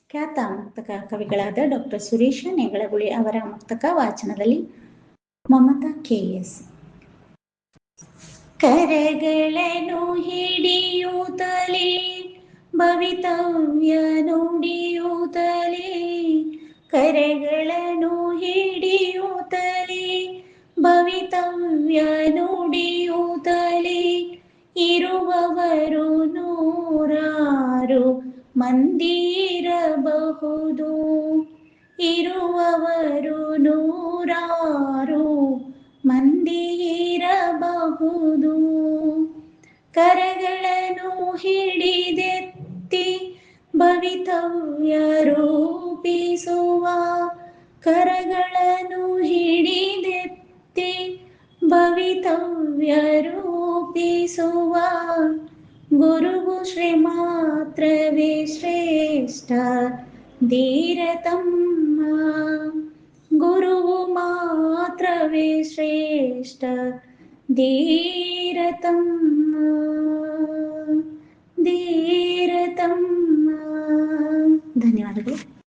ಖ್ಯಾತ ಮುಕ್ತಕ ಕವಿಗಳಾದ ಡಾಕ್ಟರ್ ಸುರೇಶ ನೆಗಳಗುಳಿ ಅವರ ಮುಕ್ತಕ ವಾಚನದಲ್ಲಿ ಮಮತಾ KS. ಕರೆಗಳನ್ನು ಹಿಡಿಯುತ್ತಲೇ ಭವಿತವ್ಯ ನುಡಿಯುತ್ತಲೇ, ಕರೆಗಳನ್ನು ಹಿಡಿಯುತ್ತಲೇ ಭವಿತವ್ಯ ನುಡಿಯುತ್ತಲೇ, ಇರುವವರು ನೂರಾರು ಮಂದಿ ಇರಬಹುದು, ಇರುವವರು ನೂರಾರು ಮಂದಿ ಇರಬಹುದು. ಕರಗಳನ್ನು ಹಿಡಿದೆತ್ತಿ ಭವಿತವ್ಯ ರೂಪಿಸುವ, ಕರಗಳನ್ನು ಹಿಡಿದೆತ್ತಿ ಭವಿತವ್ಯ ರೂಪಿಸುವ, ಗುರುವು ಶ್ರೀ ಮಾತ್ರವೇ ಶ್ರೇಷ್ಠ ಧೀರತಮ್ಮ, ಗುರುವು ಮಾತ್ರವೇ ಶ್ರೇಷ್ಠ ಧೀರತಮ್ಮ, ಧೀರತಮ್ಮ. ಧನ್ಯವಾದಗಳು.